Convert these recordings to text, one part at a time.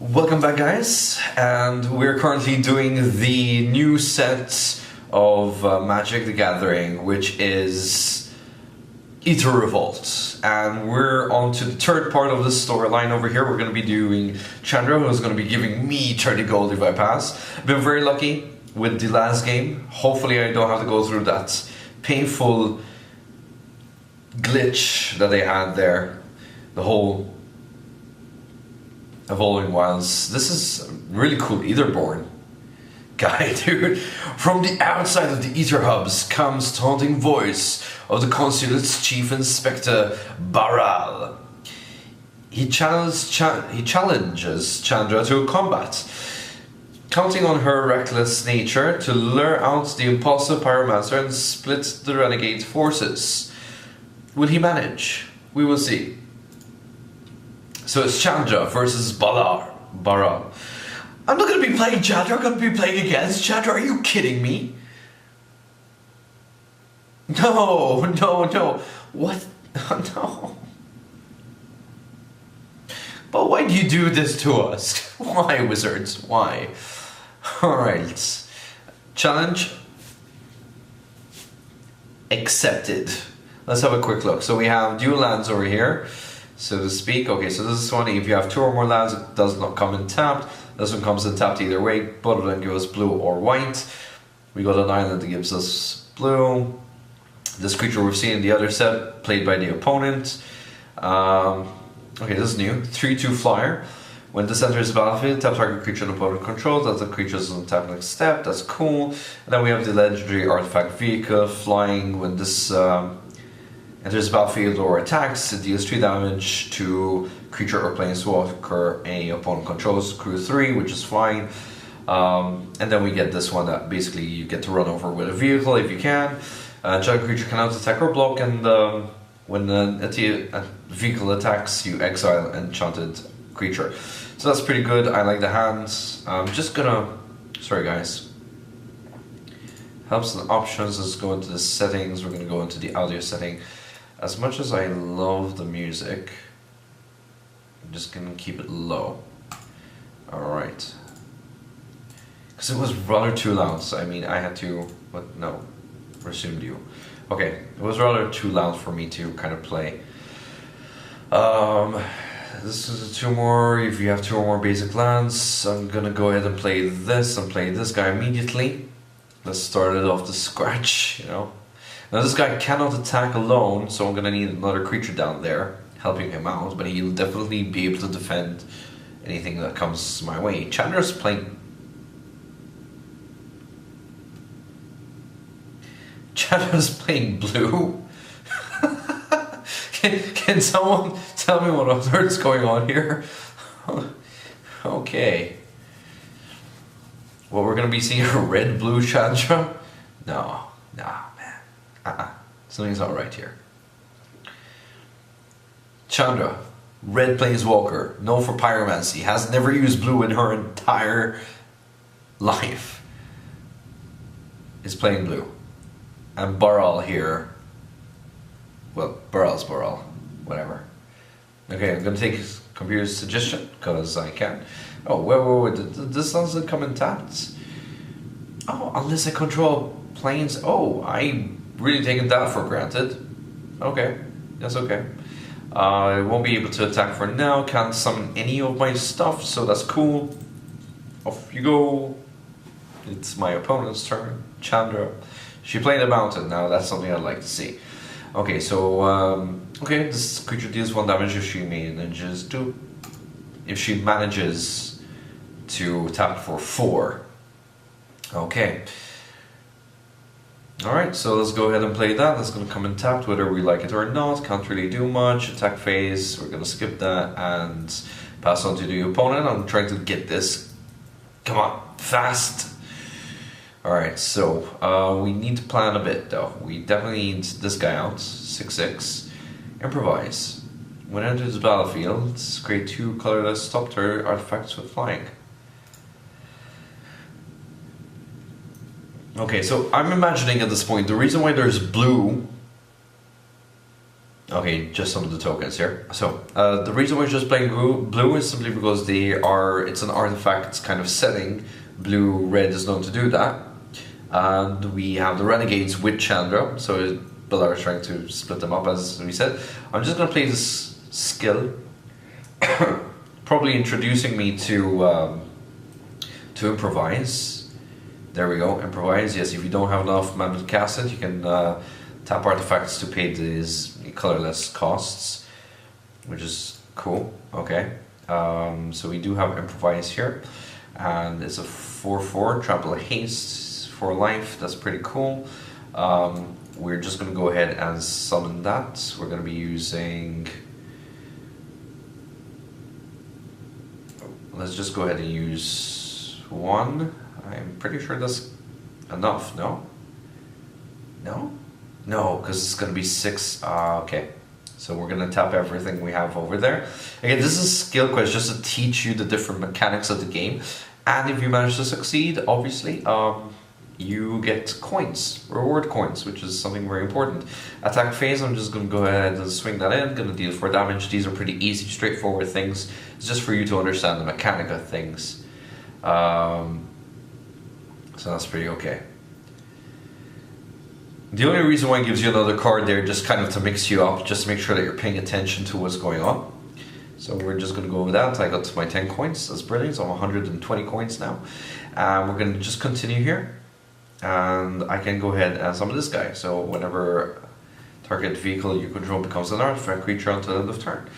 Welcome back, guys, and we're currently doing the new set of Magic the Gathering, which is Aether Revolt, and we're on to the third part of the storyline over here. We're going to be doing Chandra, who's going to be giving me 30 gold if I pass. I've been very lucky with the last game. Hopefully I don't have to go through that painful glitch that they had there, the whole Evolving Wilds. This is really cool Aetherborn guy, dude. From the outside of the Aether hubs comes the haunting voice of the consulate's chief inspector, Baral. He challenges Chandra to a combat, counting on her reckless nature to lure out the impulsive pyromancer and split the renegade forces. Will he manage? We will see. So it's Chandra versus Baral. I'm not going to be playing Chandra, I'm going to be playing against Chandra. Are you kidding me? No. What? No. But why do you do this to us? Why, wizards? Why? Alright. Challenge accepted. Let's have a quick look. So we have dual lands over here, so to speak. Okay, so this is one. If you have 2 or more lands, it does not come in tapped. This one comes in tapped either way. Both of them give us blue or white. We got an island that gives us blue. This creature we've seen in the other set, played by the opponent. Okay, this is new. 3/2 flyer. When this enters the battlefield, tap target creature an opponent controls. That's the creature's on tap next step. That's cool. And then we have the legendary artifact vehicle flying. When this enters the battlefield or attacks, it deals 3 damage to creature or planeswalker a opponent controls, crew 3, which is fine. And then we get this one that basically you get to run over with a vehicle if you can. Enchanted creature cannot attack or block, and when a vehicle attacks, you exile enchanted creature. So that's pretty good. I like the hands. I'm just gonna, sorry guys. Helps and options. Let's go into the settings. We're gonna go into the audio setting. As much as I love the music, I'm just gonna keep it low. Alright. Because it was rather too loud, so I mean I had to, but no, resumed you. Okay, it was rather too loud for me to kind of play. This is 2 more. If you have 2 or more basic lands, I'm gonna go ahead and play this and play this guy immediately. Let's start it off the scratch, you know. Now this guy cannot attack alone, so I'm gonna need another creature down there helping him out, but he'll definitely be able to defend anything that comes my way. Chandra's playing blue. Can someone tell me what on earth is going on here? Okay. Well, we're gonna be seeing a red-blue Chandra? No, man. Something's not right here. Chandra, red planeswalker, known for pyromancy, has never used blue in her entire life. Is playing blue. And Baral here. Well, Baral's Baral. Whatever. Okay, I'm gonna take his computer's suggestion, because I can. Oh, wait. This doesn't come in tapped. Oh, unless I control planes. Oh, I really taken that for granted. Okay, that's okay. I won't be able to attack for now. Can't summon any of my stuff, so that's cool. Off you go. It's my opponent's turn. Chandra. She played a mountain. Now that's something I'd like to see. Okay, so okay, this creature deals 1 damage if she manages to. If she manages to tap for 4. Okay. Alright, so let's go ahead and play that. That's going to come in tapped whether we like it or not. Can't really do much. Attack phase, we're going to skip that and pass on to the opponent. I'm trying to get this. Come on, fast! Alright, so we need to plan a bit though. We definitely need this guy out. 6/6. Improvise. When it enters the battlefield, create 2 colorless top tier artifacts with flying. Okay, so I'm imagining at this point the reason why there's blue Okay, just some of the tokens here. So, the reason we're just playing blue is simply because it's an artifact kind of setting. Blue-red is known to do that. And we have the renegades with Chandra, so Baral is trying to split them up, as we said. I'm just going to play this skill, probably introducing me to improvise. There we go, improvise. Yes, if you don't have enough mana to cast it, you can tap artifacts to pay these colorless costs, which is cool. Okay, so we do have improvise here, and it's a 4/4 trample haste for life. That's pretty cool. We're just going to go ahead and summon that. We're going to be using... Let's just go ahead and use 1. I'm pretty sure that's enough, no? No? No, because it's going to be 6. Okay. So we're going to tap everything we have over there. Again, this is a skill quest just to teach you the different mechanics of the game. And if you manage to succeed, obviously, you get coins, reward coins, which is something very important. Attack phase, I'm just going to go ahead and swing that in, going to deal 4 damage. These are pretty easy, straightforward things. It's just for you to understand the mechanic of things. So that's pretty okay. The only reason why it gives you another card there, just kind of to mix you up, just to make sure that you're paying attention to what's going on. So we're just going to go with that. I got my 10 coins, that's brilliant, so I'm 120 coins now. We're going to just continue here. And I can go ahead and summon this guy. So whenever target vehicle you control becomes an artifact creature until the end of turn.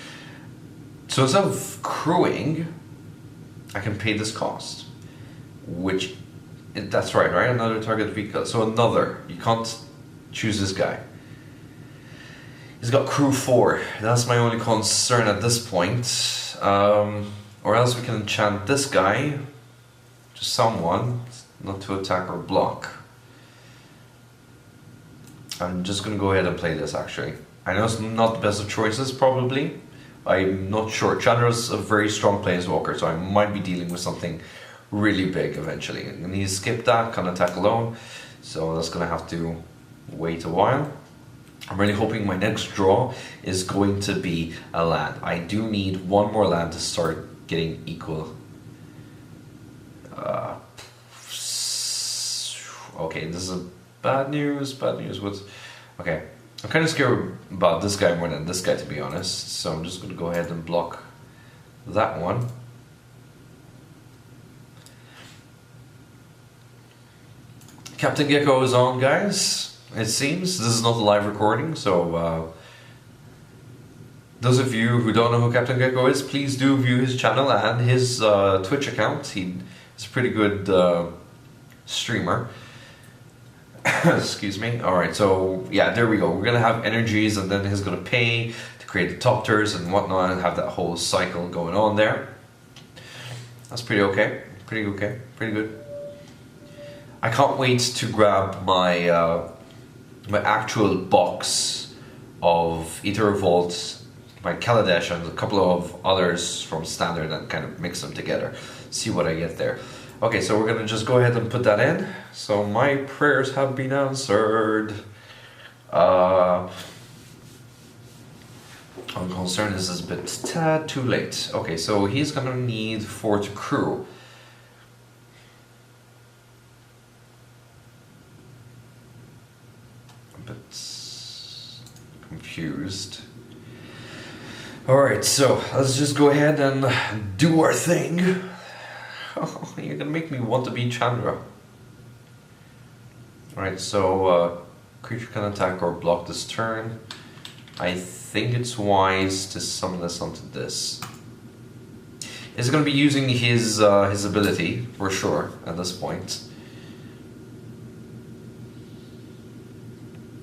So instead of crewing, I can pay this cost. Which, that's right? Another target vehicle. So another, you can't choose this guy. He's got crew 4. That's my only concern at this point. Or else we can enchant this guy to someone. Not to attack or block. I'm just going to go ahead and play this actually. I know it's not the best of choices probably. I'm not sure. Chandra's a very strong planeswalker, so I might be dealing with something really big eventually. I'm going to skip that, can't attack alone. So that's going to have to wait a while. I'm really hoping my next draw is going to be a land. I do need 1 more land to start getting equal. Okay, this is bad news with... Okay, I'm kind of scared about this guy more than this guy, to be honest. So I'm just going to go ahead and block that one. Captain Gecko is on, guys. It seems. This is not a live recording, so... those of you who don't know who Captain Gecko is, please do view his channel and his Twitch account. He's a pretty good streamer. Excuse me. Alright, so yeah, there we go. We're gonna have energies, and then he's gonna pay to create the top tiers and whatnot, and have that whole cycle going on there. That's pretty okay. Pretty good. I can't wait to grab my my actual box of Aether Revolt, my Kaladesh, and a couple of others from Standard, and kind of mix them together. See what I get there. Okay, so we're gonna just go ahead and put that in. So my prayers have been answered. I'm concerned this is a bit tad too late. Okay, so he's gonna need 4 to crew. A bit confused. Alright, so let's just go ahead and do our thing. Oh, you're gonna make me want to be Chandra. Alright, so creature can attack or block this turn. I think it's wise to summon this onto this. It's gonna be using his ability for sure at this point.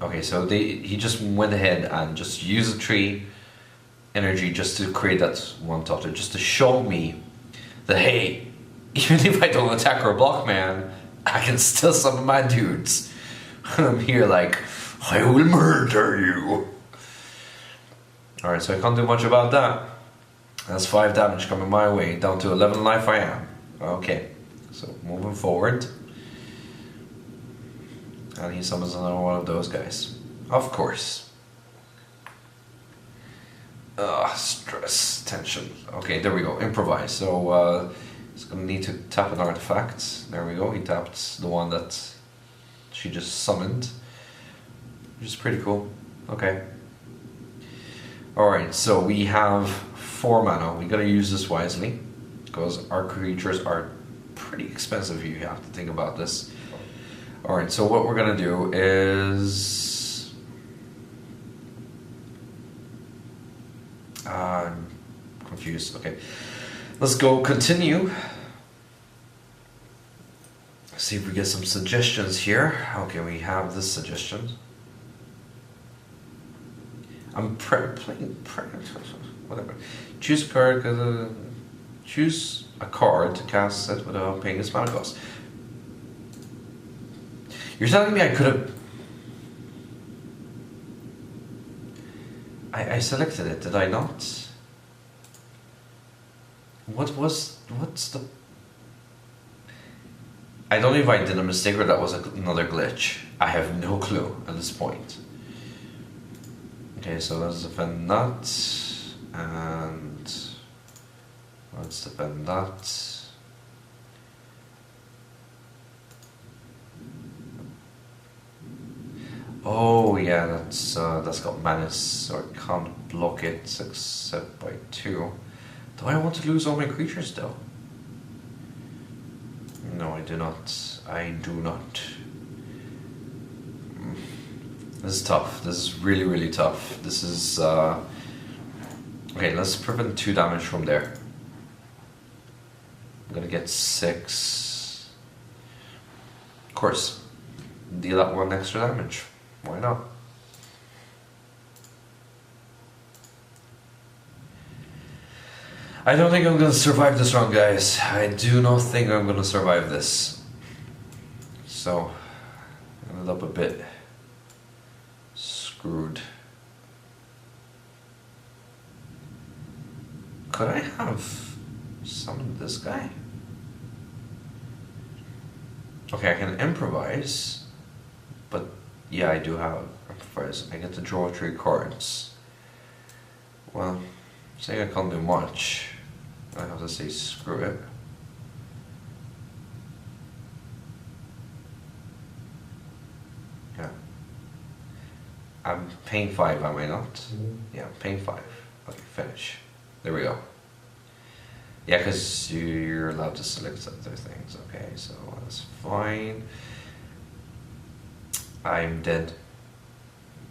Okay, so he just went ahead and just used a tree energy just to create that 1 totter, just to show me that hey, even if I don't attack or block, man, I can still summon my dudes. I'm here like, I will murder you. Alright, so I can't do much about that. That's 5 damage coming my way. Down to 11 life I am. Okay, so moving forward. And he summons another one of those guys. Of course. Stress, tension. Okay, there we go. Improvise. So he's gonna need to tap an artifact. There we go. He tapped the one that she just summoned, which is pretty cool. Okay. All right. So we have 4 mana. We gotta use this wisely because our creatures are pretty expensive. You have to think about this. All right. So what we're gonna do is. I'm confused. Okay, let's go continue. See if we get some suggestions here. Okay, we have this suggestion. I'm playing whatever. Choose a card. Choose a card to cast it without paying a spell cost. You're telling me I could have. I selected it, did I not? What's the... I don't know if I did a mistake or that was another glitch. I have no clue at this point. Okay, so let's defend that, and let's defend that. Oh yeah, that's got menace, so I can't block it except by 2. Do I want to lose all my creatures though? No, I do not. I do not. This is tough. This is really, really tough. This is okay, let's prevent 2 damage from there. I'm gonna get 6. Of course, deal that 1 extra damage. Why not? I don't think I'm gonna survive this round, guys. I do not think I'm gonna survive this. So, I ended up a bit screwed. Could I have summoned this guy? Okay, I can improvise, but yeah, I do have improvise. I get to draw 3 cards. Well, saying I can't do much, I have to say screw it. Yeah. I'm paying 5, am I not? Yeah, I'm paying 5. Okay, finish. There we go. Yeah, because you're allowed to select other things. Okay, so that's fine. I'm dead.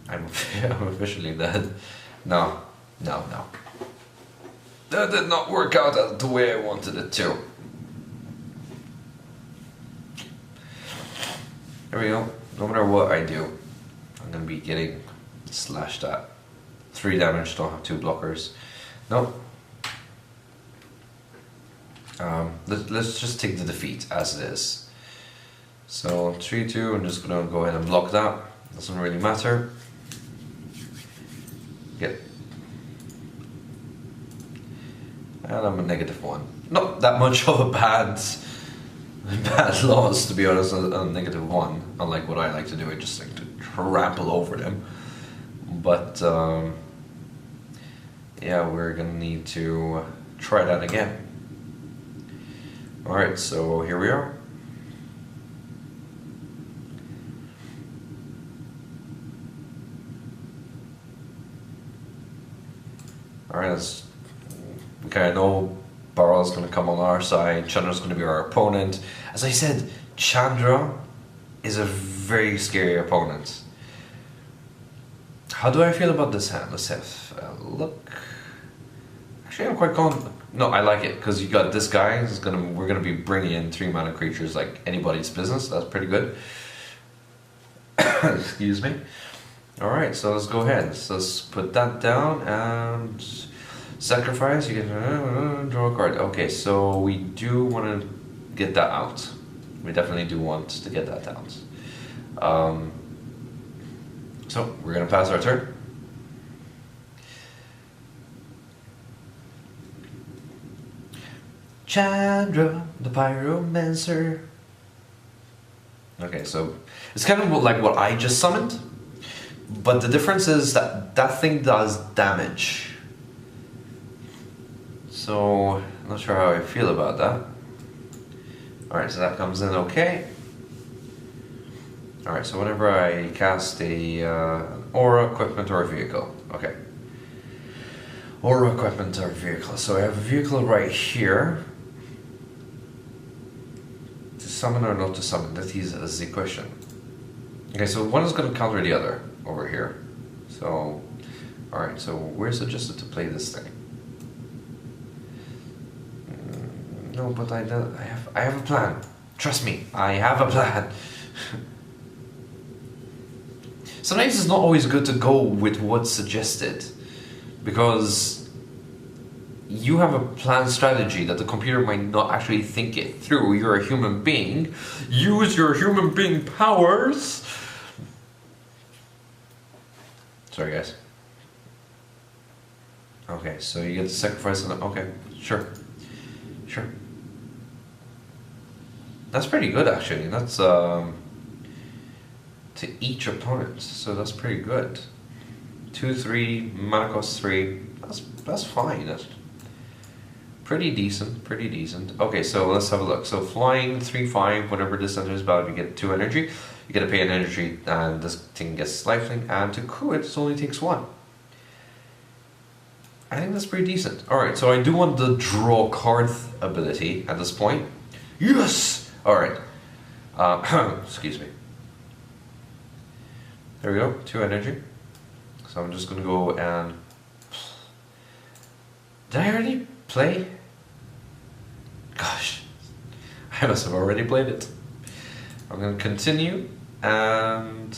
I'm officially dead. No. That did not work out the way I wanted it to. There we go. No matter what I do, I'm gonna be getting slashed at. 3 damage, don't have 2 blockers. No. Let's just take the defeat as it is. So 3-2, I'm just gonna go ahead and block that. Doesn't really matter. Yep. And I'm a -1. Not that much of a bad loss, to be honest, a -1. Unlike what I like to do, I just like to trample over them. But yeah, we're gonna need to try that again. Alright, so here we are. Alright, we kind of know Baral's going to come on our side, Chandra's going to be our opponent. As I said, Chandra is a very scary opponent. How do I feel about this hand? Let's have a look. Actually, I'm quite confident. No, I like it because you got this guy. We're gonna be bringing in 3 mana creatures like anybody's business. That's pretty good. Excuse me. All right, so let's go ahead. So let's put that down and sacrifice. You can draw a card. Okay, so we do want to get that out. We definitely do want to get that out. So we're gonna pass our turn. Chandra, the pyromancer. Okay, so it's kind of like what I just summoned, but the difference is that that thing does damage. So, not sure how I feel about that. Alright, so that comes in okay. Alright, so whenever I cast a aura, equipment, or a vehicle. Okay. Aura, equipment, or vehicle. So I have a vehicle right here. To summon or not to summon? That is the question. Okay, so one is going to counter the other over here. So, alright, so we're suggested to play this thing. No, but I have a plan. Trust me, I have a plan. Sometimes it's not always good to go with what's suggested, because you have a planned strategy that the computer might not actually think it through. You're a human being. Use your human being powers. Sorry, guys. Okay, so you get to sacrifice on. Okay, sure. That's pretty good, actually. That's to each opponent, so that's pretty good. 2/3, mana cost 3. That's fine. That's pretty decent. Okay, so let's have a look. So flying 3/5. Whenever this enters battle, you get 2 energy. You get to pay an energy, and this thing gets lifelink. And to crew it, it only takes 1. I think that's pretty decent. All right, so I do want the draw card ability at this point. Yes. All right. Excuse me. There we go. 2 energy. So I'm just gonna go and. Did I already play? Gosh, I must have already played it. I'm gonna continue, and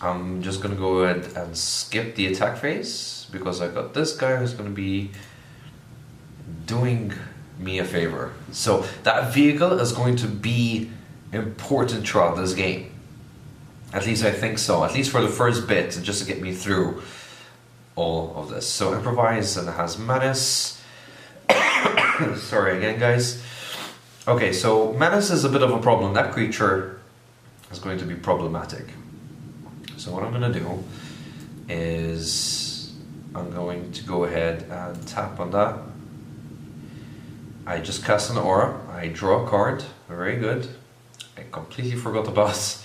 I'm just gonna go ahead and skip the attack phase because I got this guy who's gonna be doing me a favor. So that vehicle is going to be important throughout this game. At least I think so. At least for the first bit, just to get me through all of this. So improvise, and it has menace. Sorry again, guys. Okay, so menace is a bit of a problem. That creature is going to be problematic. So what I'm going to do is I'm going to go ahead and tap on that. I just cast an aura. I draw a card. Very good. I completely forgot about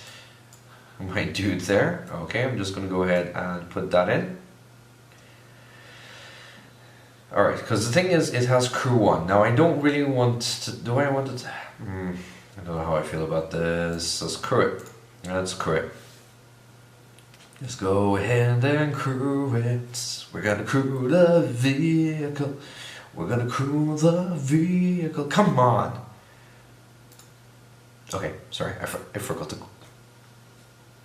my dude there. Okay, I'm just going to go ahead and put that in. Alright, because the thing is, it has crew 1. Now I don't really want to... Do I want it? I don't know how I feel about this. Let's crew it. Let's crew it. Let's go ahead and crew it. We're gonna crew the vehicle. We're gonna crew the vehicle. Come on! Okay, sorry, I forgot to...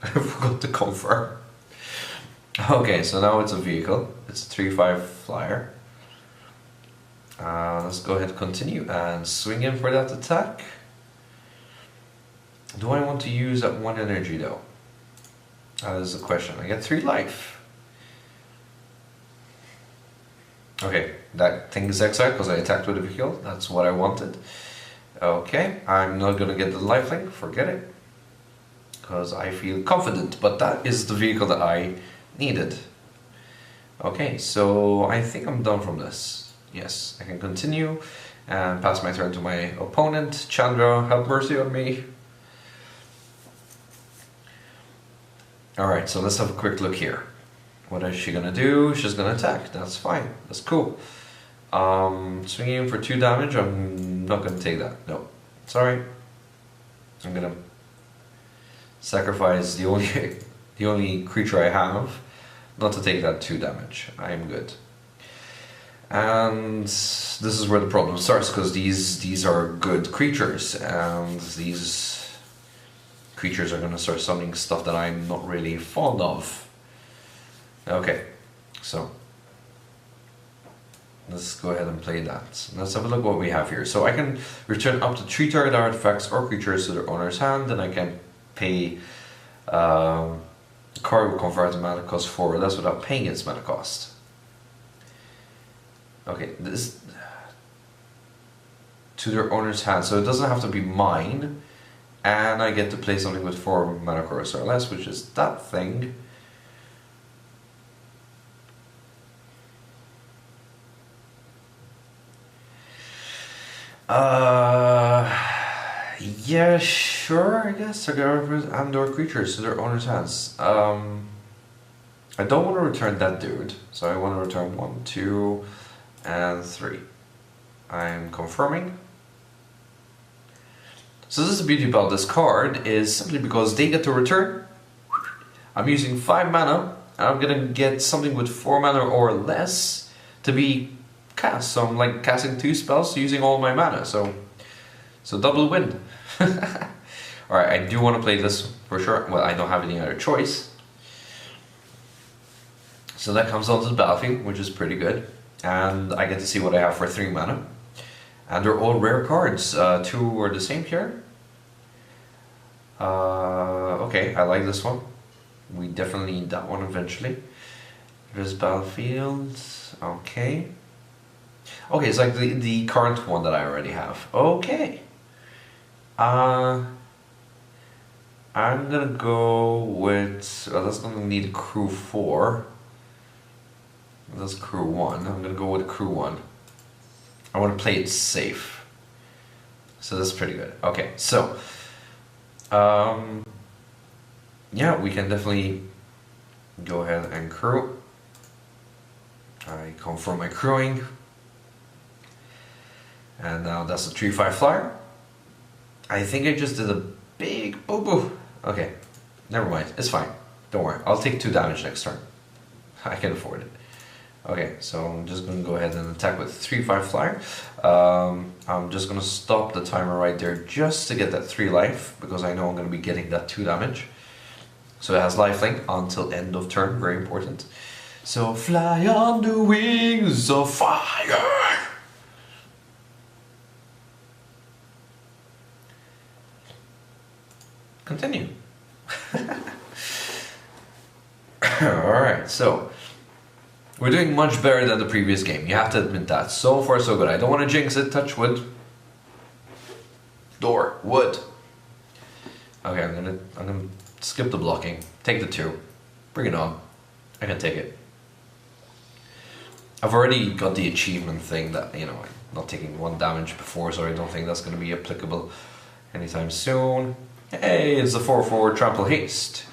I forgot to confirm. Okay, so now it's a vehicle. It's a 3/5 flyer. Let's go ahead and continue and swing in for that attack. Do I want to use that 1 energy though? That is the question. I get 3 life. Okay, that thing is exiled because I attacked with a vehicle. That's what I wanted. Okay, I'm not gonna get the lifelink. Forget it. Because I feel confident, but that is the vehicle that I needed. Okay, so I think I'm done from this. Yes, I can continue and pass my turn to my opponent. Chandra, have mercy on me. Alright, so let's have a quick look here. What is she gonna do? She's gonna attack. That's fine. That's cool. Swinging in for 2 damage. I'm not gonna take that. No. Sorry. I'm gonna sacrifice the only creature I have not to take that 2 damage. I am good. And this is where the problem starts, because these are good creatures, and these creatures are going to start summoning stuff that I'm not really fond of. Okay, so let's go ahead and play that. Let's have a look at what we have here. So I can return up to 3 target artifacts or creatures to their owner's hand, and I can pay a card will convert the mana cost 4 or less without paying its mana cost. Okay, this to their owner's hand, so it doesn't have to be mine, and I get to play something with 4 mana cost or less, which is that thing. Yeah, sure, I guess. Target and/or creatures to their owner's hands. I don't want to return that dude, so I want to return 1, 2, and 3. I'm confirming. So this is the beauty about this card, is simply because they get to return. I'm using 5 mana, and I'm gonna get something with 4 mana or less to be cast. So I'm like casting 2 spells using all my mana, so double win. Alright, I do want to play this for sure. Well, I don't have any other choice. So that comes onto the battlefield, which is pretty good. And I get to see what I have for 3 mana. And they're all rare cards. 2 are the same here. Okay, I like this one. We definitely need that one eventually. There's battlefield. Okay. Okay, it's like the current one that I already have. Okay. I'm gonna go with... Well, that's gonna need a crew 4. That's crew 1. I'm gonna go with crew 1. I want to play it safe. So that's pretty good. Okay, so yeah, we can definitely go ahead and crew. I confirm my crewing. And now that's a 3/5 flyer. I think I just did a big boo-boo. Okay, never mind. It's fine. Don't worry. I'll take 2 damage next turn. I can afford it. Okay, so I'm just going to go ahead and attack with 3/5 flyer. I'm just going to stop the timer right there just to get that 3 life, because I know I'm going to be getting that 2 damage. So it has lifelink until end of turn, very important. So fly on the wings of fire! Continue. Alright, so we're doing much better than the previous game. You have to admit that. So far, so good. I don't want to jinx it. Touch wood. Door. Wood. Okay, I'm gonna skip the blocking. Take the 2. Bring it on. I can take it. I've already got the achievement thing that, you know, I'm not taking 1 damage before, so I don't think that's going to be applicable anytime soon. Hey, it's a 4/4 trample haste.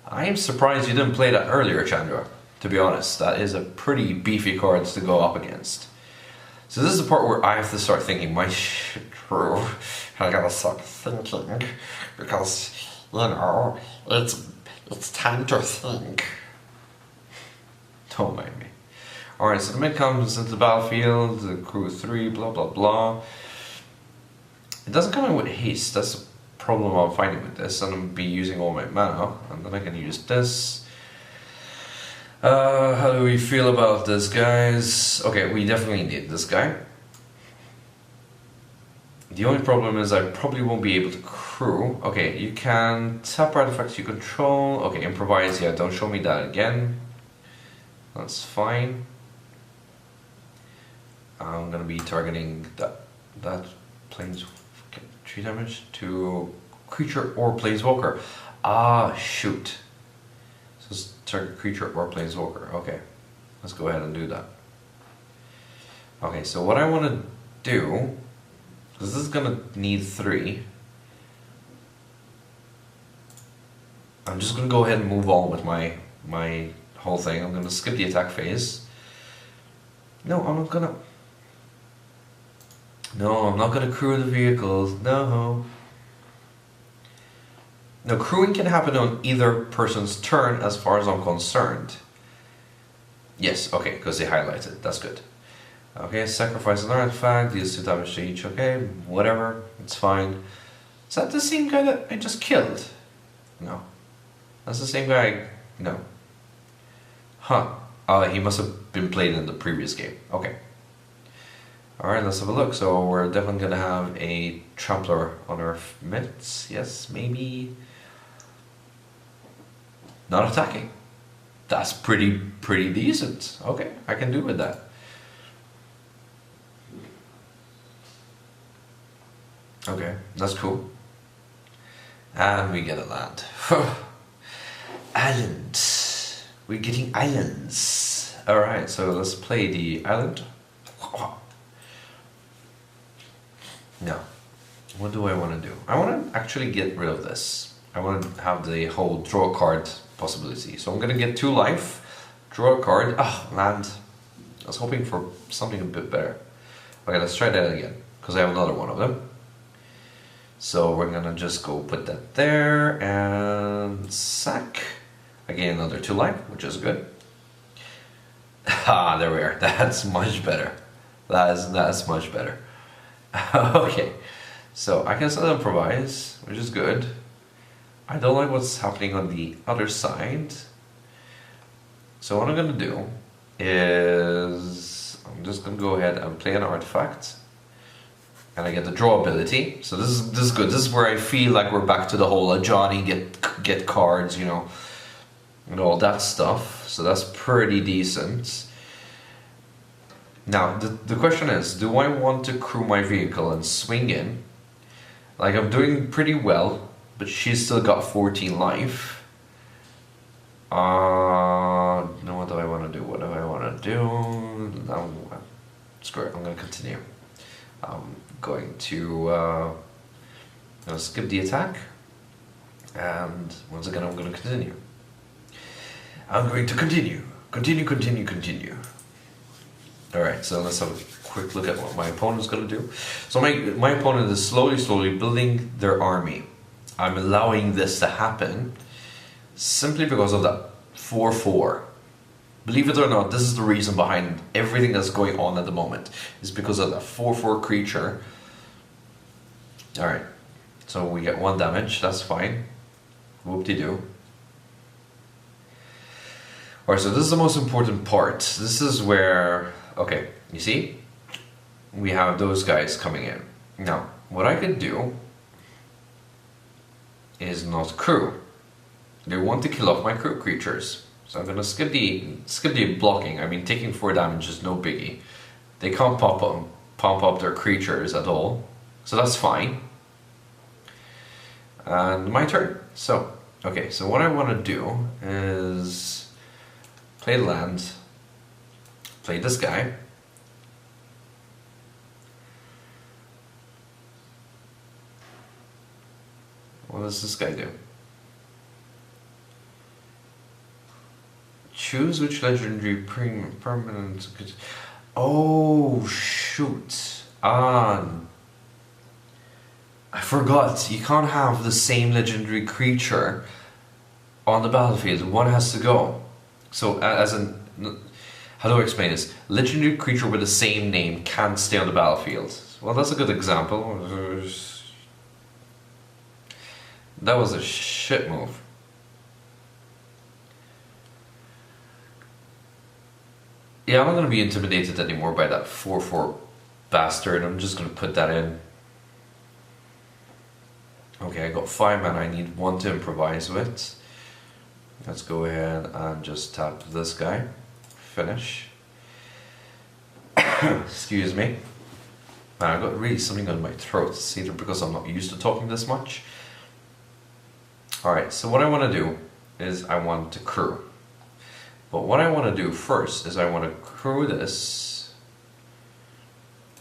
I am surprised you didn't play that earlier, Chandra. To be honest, that is a pretty beefy card to go up against. So this is the part where I have to start thinking my shit through. I gotta start thinking, because, you know, it's time to think. Don't mind me. Alright, so the mid comes into the battlefield, the crew 3, blah blah blah. It doesn't come in with haste, that's the problem I'm finding with this. I'm gonna be using all my mana, and then I can use this. How do we feel about this, guys? Okay, we definitely need this guy. The only problem is I probably won't be able to crew. Okay, you can tap artifacts you control. Okay, improvise, yeah, don't show me that again. That's fine. I'm gonna be targeting that planes 3 damage to creature or planeswalker. Ah, shoot. So it's target creature or planeswalker. Okay, let's go ahead and do that. Okay, so what I want to do, because this is gonna need 3. I'm just gonna go ahead and move on with my whole thing. I'm gonna skip the attack phase. No, I'm not gonna. No, I'm not gonna crew the vehicles. No. No, crewing can happen on either person's turn as far as I'm concerned. Yes, okay, because they highlighted. That's good. Okay, sacrifice an artifact, deals 2 damage to each. Okay, whatever, it's fine. Is that the same guy that I just killed? No. That's the same guy. No. Huh. He must have been played in the previous game. Okay. Alright, let's have a look. So we're definitely going to have a trampler on our mitts. Yes, maybe. Not attacking. That's pretty decent. Okay, I can do with that. Okay, that's cool. And we get a land. Island. We're getting islands. Alright, so let's play the island. Now, what do I want to do? I want to actually get rid of this. I want to have the whole draw a card possibility. So I'm going to get 2 life, draw a card. Ah, land. I was hoping for something a bit better. Okay, let's try that again, because I have another one of them. So we're gonna just go put that there and sack. Again, another 2 life, which is good. Ah, there we are. That's much better. That's much better. Okay, so I can still improvise, which is good. I don't like what's happening on the other side. So what I'm gonna do is I'm just gonna go ahead and play an artifact. And I get the draw ability, so this is good. This is where I feel like we're back to the whole Johnny get cards, you know, and all that stuff. So that's pretty decent. Now the question is, do I want to crew my vehicle and swing in? Like I'm doing pretty well, but she's still got 14 life. Now what do I want to do? What do I want to do? No, screw it. I'm gonna continue. Going to skip the attack, and once again I'm going to continue. I'm going to continue. Alright, so let's have a quick look at what my opponent's going to do. So my opponent is slowly building their army. I'm allowing this to happen simply because of that 4/4. Believe it or not, this is the reason behind everything that's going on at the moment. Is because of that 4/4 creature. Alright, so we get 1 damage, that's fine. Whoop-de-doo. Alright, so this is the most important part. This is where, okay, you see? We have those guys coming in. Now, what I could do is not crew. They want to kill off my crew creatures. So I'm gonna skip the blocking. I mean, taking 4 damage is no biggie. They can't pump up their creatures at all, so that's fine. And my turn. So, okay, so what I want to do is play land, play this guy. What does this guy do? Choose which legendary permanent. Oh shoot! I forgot. You can't have the same legendary creature on the battlefield. One has to go. So, how do I explain this? Legendary creature with the same name can't stay on the battlefield. Well, that's a good example. That was a shit move. Yeah, I'm not going to be intimidated anymore by that 4/4 bastard. I'm just going to put that in. Okay, I got 5 mana. I need 1 to improvise with. Let's go ahead and just tap this guy. Finish. Excuse me. Man, I got really something on my throat. It's either because I'm not used to talking this much. Alright, so what I want to do is I want to crew. But what I want to do first is I want to crew this.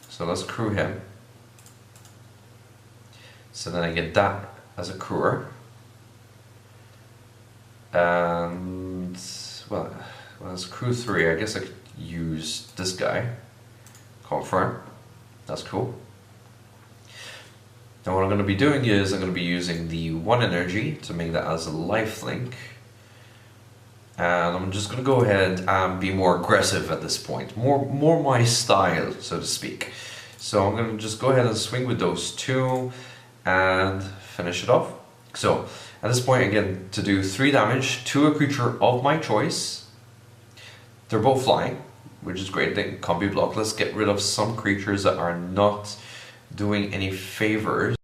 So let's crew him. So then I get that as a crewer. And, well, as crew 3, I guess I could use this guy. Confirm. That's cool. Now what I'm going to be doing is I'm going to be using the 1 energy to make that as a lifelink. And I'm just going to go ahead and be more aggressive at this point. More my style, so to speak. So I'm going to just go ahead and swing with those 2 and finish it off. So at this point, again, to do 3 damage to a creature of my choice. They're both flying, which is great. They can't be blocked. Let's get rid of some creatures that are not doing any favors.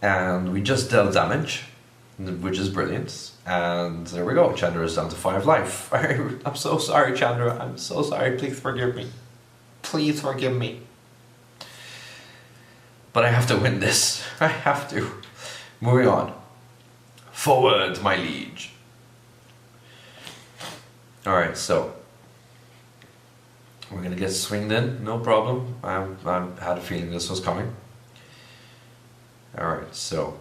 And we just dealt damage. which is brilliant. And there we go, Chandra is down to 5 life. I'm so sorry, Chandra, I'm so sorry, please forgive me. Please forgive me. But I have to win this, I have to. Moving on. Forward, my liege. Alright, so we're gonna get swinged in, no problem. I had a feeling this was coming. Alright, so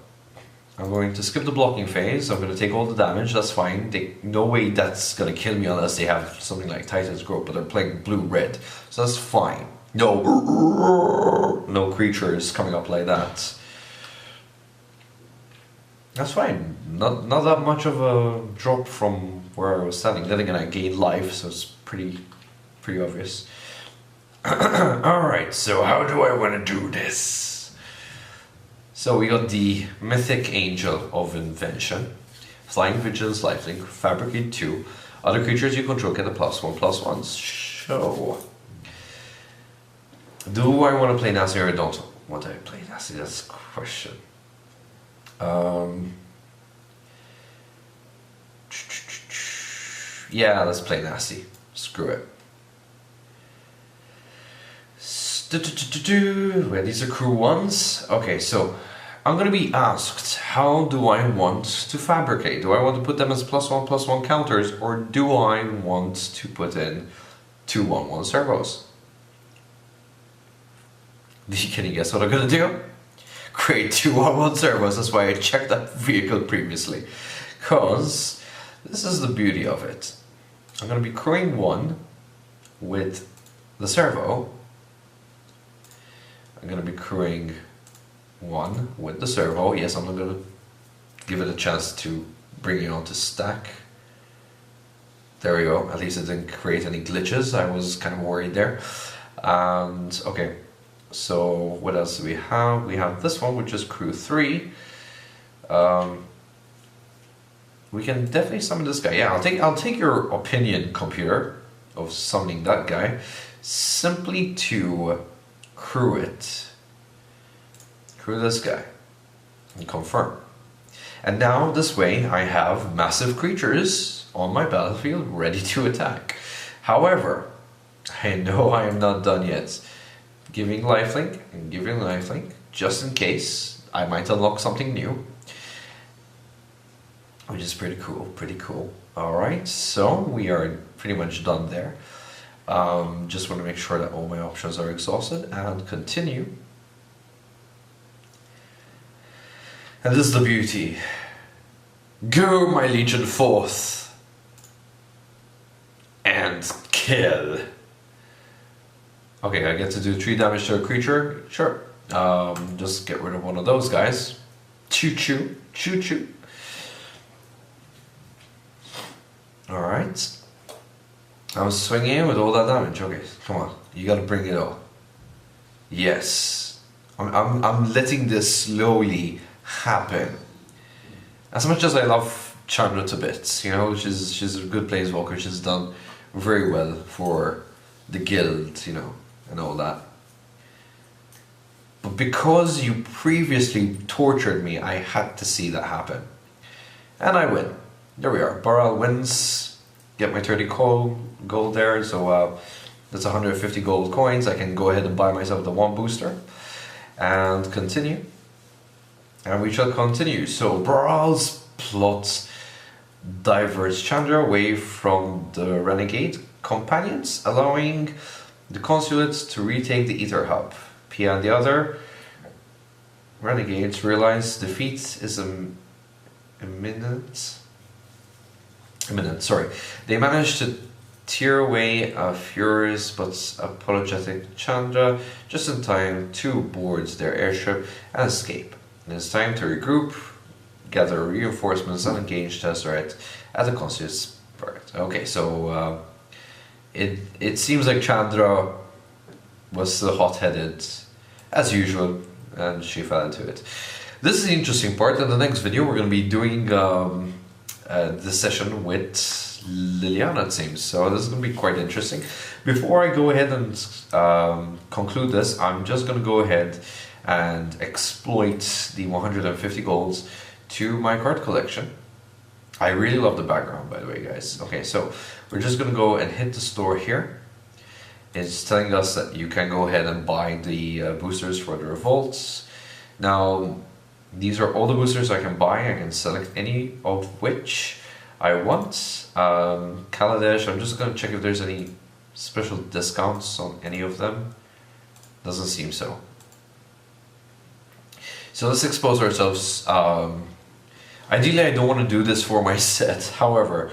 I'm going to skip the blocking phase. I'm going to take all the damage, that's fine. No way that's going to kill me unless they have something like Titan's Growth, but they're playing blue-red, so that's fine. No creatures coming up like that. That's fine. Not that much of a drop from where I was standing. Then again, I gained life, so it's pretty obvious. Alright, so how do I want to do this? So we got the Mythic Angel of Invention, Flying Vigilance, Lifelink, Fabricate 2. Other creatures you control get a +1/+1. So, do I want to play Nasty or don't want to play Nasty? That's the question. Yeah, let's play Nasty. Screw it. Where these are crew ones. Okay, so I'm going to be asked, how do I want to fabricate? Do I want to put them as +1/+1 counters, or do I want to put in 2/1/1 servos? Can you guess what I'm going to do? Create 2/1/1 servos. That's why I checked that vehicle previously. Because this is the beauty of it. I'm going to be crewing 1 with the servo. I'm going to be crewing 1 with the servo. Yes, I'm not going to give it a chance to bring it onto stack. There we go. At least it didn't create any glitches. I was kind of worried there. And okay, so what else do we have? We have this one, which is crew 3. We can definitely summon this guy. Yeah, I'll take your opinion, computer, of summoning that guy, simply to crew it. Crew this guy and confirm. And now this way I have massive creatures on my battlefield ready to attack. However, I know I am not done yet. Giving lifelink and giving lifelink just in case I might unlock something new, which is pretty cool. Alright, so we are pretty much done there. Just want to make sure that all my options are exhausted and continue. And this is the beauty. Go, my legion, forth and kill. Okay, I get to do 3 damage to a creature. Sure. Just get rid of one of those guys. Choo choo, choo choo. Alright. I'm swinging in with all that damage. Okay, come on. You gotta bring it all. Yes. I'm letting this slowly happen. As much as I love Chandra to bits, you know, she's a good planeswalker. She's done very well for the guild, you know, and all that. But because you previously tortured me, I had to see that happen. And I win. There we are. Baral wins. Get my 30 gold there. So that's 150 gold coins. I can go ahead and buy myself the 1 booster. And continue. And we shall continue. So Baral's plot diverts Chandra away from the renegade companions, allowing the consulates to retake the Aether hub. Pia and the other renegades realize defeat is imminent. They manage to tear away a furious but apologetic Chandra just in time to board their airship and escape. It is time to regroup, gather reinforcements, and engage Tesseract at the consulate's birth. Okay, so it seems like Chandra was still hot-headed as usual, and she fell into it. This is the interesting part. In the next video, we're going to be doing the session with Liliana, it seems. So this is going to be quite interesting. Before I go ahead and conclude this, I'm just going to go ahead and exploit the 150 golds to my card collection. I really love the background, by the way, guys. Okay, so we're just gonna go and hit the store here. It's telling us that you can go ahead and buy the boosters for the Revolts. Now, these are all the boosters I can buy. I can select any of which I want. Kaladesh, I'm just gonna check if there's any special discounts on any of them. Doesn't seem so. So let's expose ourselves. Ideally, I don't want to do this for my set. However,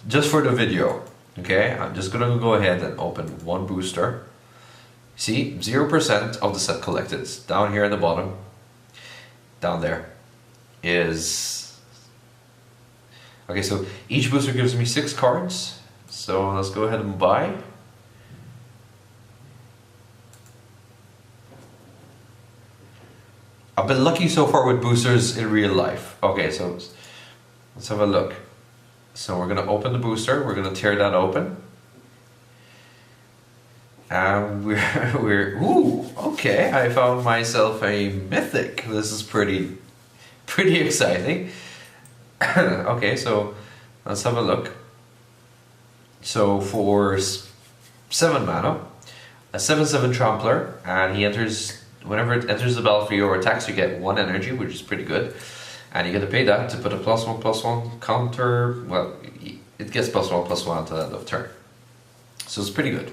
just for the video, okay, I'm just gonna go ahead and open one booster. See, 0% of the set collected. Down here at the bottom, down there, is... Okay, so each booster gives me 6 cards. So let's go ahead and buy. I've been lucky so far with boosters in real life. Okay, so let's have a look. So we're gonna open the booster, we're gonna tear that open. And ooh, okay, I found myself a mythic. This is pretty exciting. Okay, so let's have a look. So for 7 mana, a 7/7 Trampler, and he enters, whenever it enters the battlefield or attacks, you get 1 energy, which is pretty good. And you get to pay that to put a +1/+1 counter. Well, it gets +1/+1 until the end of turn. So it's pretty good.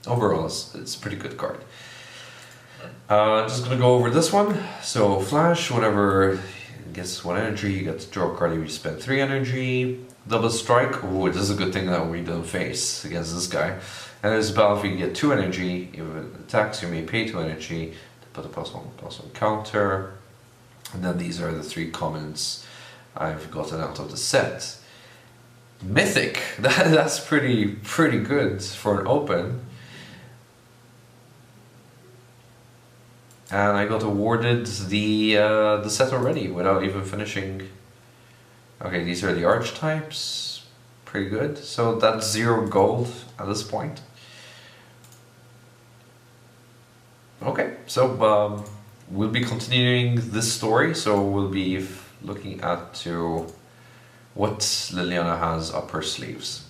Overall, it's a pretty good card. Just gonna go over this one. So Flash, whenever it gets 1 energy, you get to draw a card. You spend 3 energy. Double Strike. Ooh, this is a good thing that we don't face against this guy. And there's a battlefield, you get 2 energy. If it attacks, you may pay 2 energy to put a +1/+1 counter. And then these are the 3 commons I've gotten out of the set. Mythic. That's pretty good for an open. And I got awarded the set already without even finishing. Okay, these are the archetypes. Pretty good. So that's 0 gold at this point. Okay, so we'll be continuing this story. So we'll be looking at what Liliana has up her sleeves.